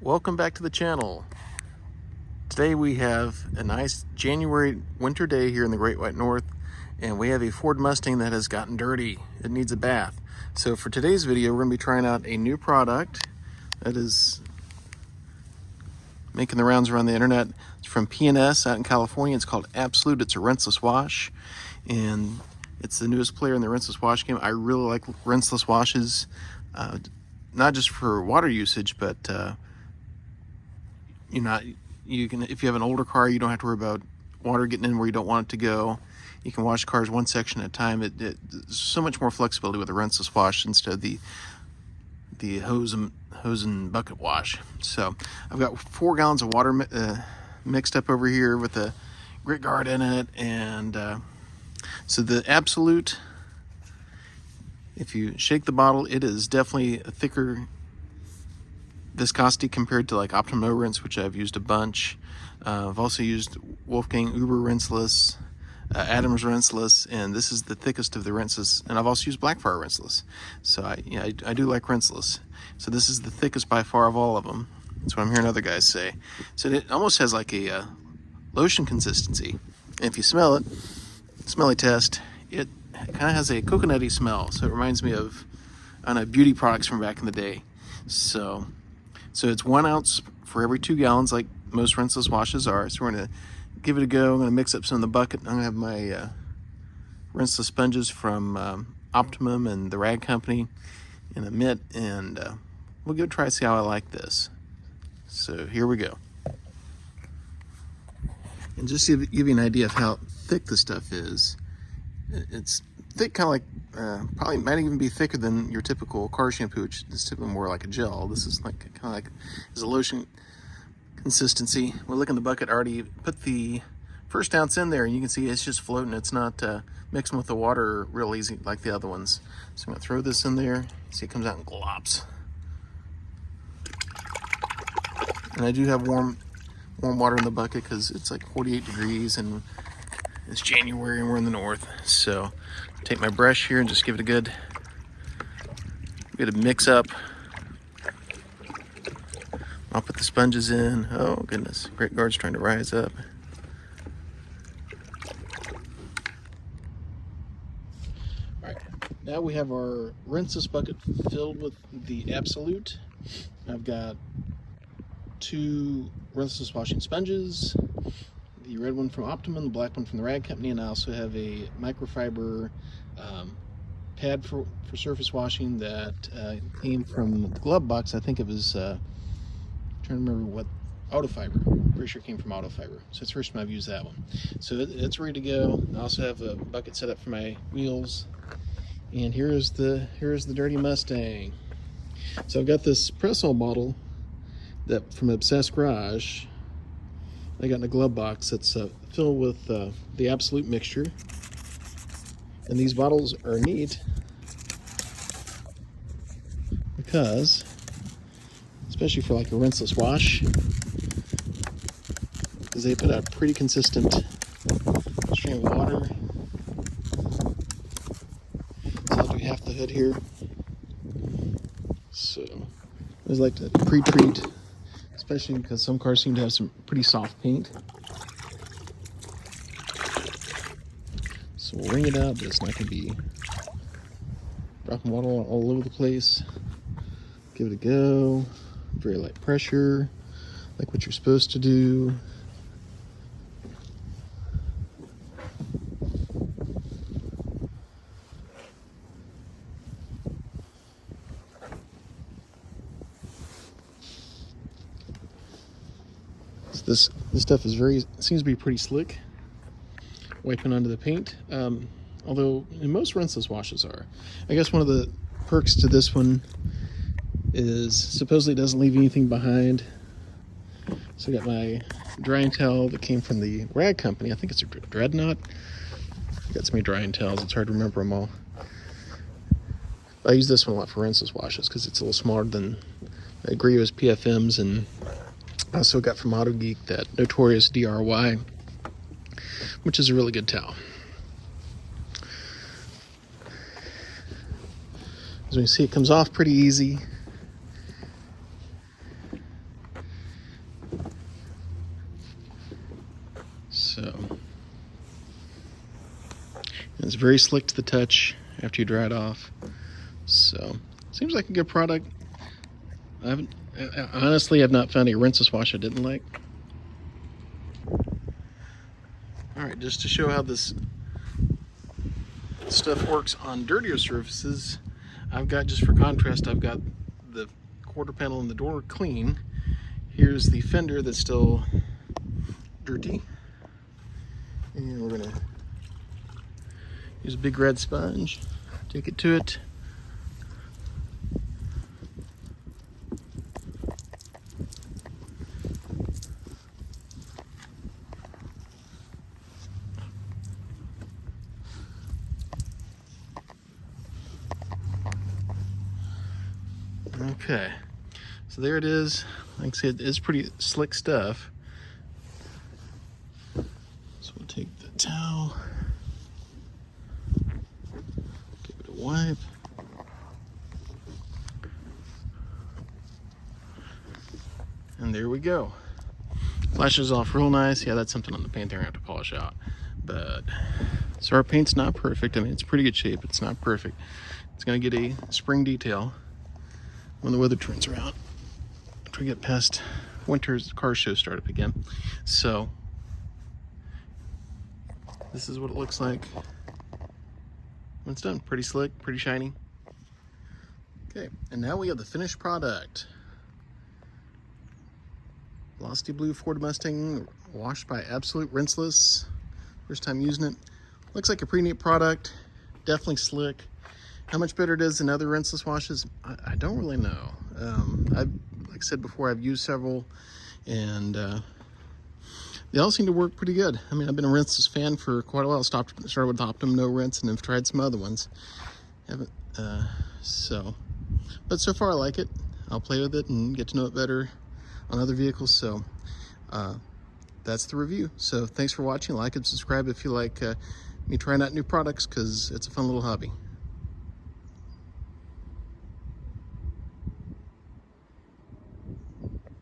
Welcome back to the channel. Today we have a nice January winter day here in the Great White North, and we have a Ford Mustang that has gotten dirty. It needs a bath. So for today's video, we're going to be trying out a new product that is making the rounds around the internet. It's from P&S out in California. It's called Absolute. It's a rinseless wash, and it's the newest player in the rinseless wash game. I really like rinseless washes, not just for water usage, but you can, if you have an older car, you don't have to worry about water getting in where you don't want it to go. You can wash cars one section at a time. There's so much more flexibility with a rinseless wash instead of the hose and bucket wash. So I've got 4 gallons of water mixed up over here with a grit guard in it, and so the Absolute, if you shake the bottle, it is definitely a thicker viscosity compared to like Optimum No Rinse, which I've used a bunch. I've also used Wolfgang Uber Rinseless, Adams Rinseless, and this is the thickest of the rinseless. And I've also used Blackfire Rinseless. So I do like rinseless. So this is the thickest by far of all of them. That's what I'm hearing other guys say. So it almost has like a lotion consistency. And if you smell it, smelly test, it kind of has a coconutty smell. So it reminds me of, I don't know, beauty products from back in the day. So it's 1 ounce for every 2 gallons, like most rinseless washes are. So we're gonna give it a go. I'm gonna mix up some in the bucket. I'm gonna have my rinseless sponges from Optimum and the Rag Company in a mitt, and we'll give it a try, see how I like this. So here we go. And just to give you an idea of how thick this stuff is, it's thick, kind of like, probably might even be thicker than your typical car shampoo, which is typically more like a gel. This is like kind of like is a lotion consistency. We'll look in the bucket. I already put the first ounce in there, and you can see it's just floating. It's not mixing with the water real easy like the other ones. So I'm gonna throw this in there. See, it comes out in glops. And I do have warm water in the bucket because it's like 48 degrees and it's January and we're in the north. So take my brush here and just give it a good mix up. I'll put the sponges in. Oh goodness, Great Guard's trying to rise up. All right, now we have our rinseless bucket filled with the Absolute. I've got 2 rinseless washing sponges, the red one from Optimum, the black one from the Rag Company, and I also have a microfiber pad for surface washing that came from the glove box. I think it was, trying to remember what, Autofiber. Pretty sure it came from Autofiber. So it's the first time I've used that one. So it's ready to go. I also have a bucket set up for my wheels. And here's the dirty Mustang. So I've got this press-on bottle that from Obsessed Garage I got in a glove box that's filled with the Absolute mixture. And these bottles are neat because, especially for like a rinseless wash, because they put out a pretty consistent stream of water. So I'll do half the hood here. So I always like to pre-treat, especially because some cars seem to have some pretty soft paint. So we'll wring it out, but it's not going to be dropping water all over the place. Give it a go. Very light pressure, like what you're supposed to do. So this stuff is seems to be pretty slick, wiping onto the paint. Although most rinseless washes are. I guess one of the perks to this one is supposedly it doesn't leave anything behind. So I got my drying towel that came from the Rag Company. I think it's a Dreadnought. I got so many drying towels, it's hard to remember them all. I use this one a lot for rinseless washes because it's a little smaller than, I agree, it was PFMs. And I also got from Auto Geek that Notorious DRY, which is a really good towel. As we can see, it comes off pretty easy. very slick to the touch after you dry it off. So seems like a good product. I honestly have not found a rinseless wash I didn't like. All right, just to show how this stuff works on dirtier surfaces, I've got, just for contrast, I've got the quarter panel and the door clean. Here's the fender that's still dirty. And we're gonna use a big red sponge, take it to it. Okay, so there it is. Like I said, it's pretty slick stuff. So we'll take the towel, give it a wipe. And there we go. Flashes off real nice. Yeah, that's something on the paint there I have to polish out. But, so our paint's not perfect. I mean, it's pretty good shape. It's not perfect. It's gonna get a spring detail when the weather turns around, after we get past winter's car show start up again. So this is what it looks like when it's done. Pretty slick, pretty shiny. Okay, and now we have the finished product. Velocity Blue Ford Mustang, washed by Absolute, rinseless. First time using it. Looks like a pretty neat product, definitely slick. How much better it is than other rinseless washes, I don't really know. Like I said before, I've used several, and they all seem to work pretty good. I mean, I've been a rinseless fan for quite a while. Started with Optum No Rinse, and have tried some other ones. But so far I like it. I'll play with it and get to know it better on other vehicles. So that's the review. So thanks for watching. Like and subscribe if you like me trying out new products, because it's a fun little hobby.